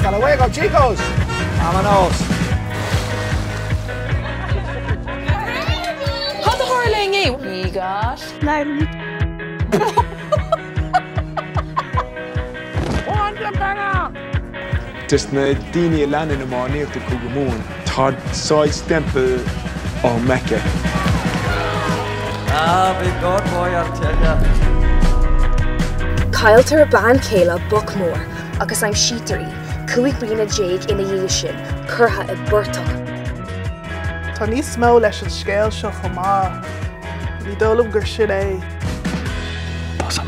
Hasta luego, chicos. Vámonos. Há do háirling é? Ní gas. Nein. Just na daoine a leanann amár níocht go go mún. Tá sáid stempel ó Mecca. Bhí God boy ar teile. Cailtear ban céile Buckmore agus I'm Sheetery, cuaig brina déag ina dhéis sin, curtha I burtach. Tá níos mó leis an scéal seo Fhómhair. Ní dólam gur sin é. Tá sam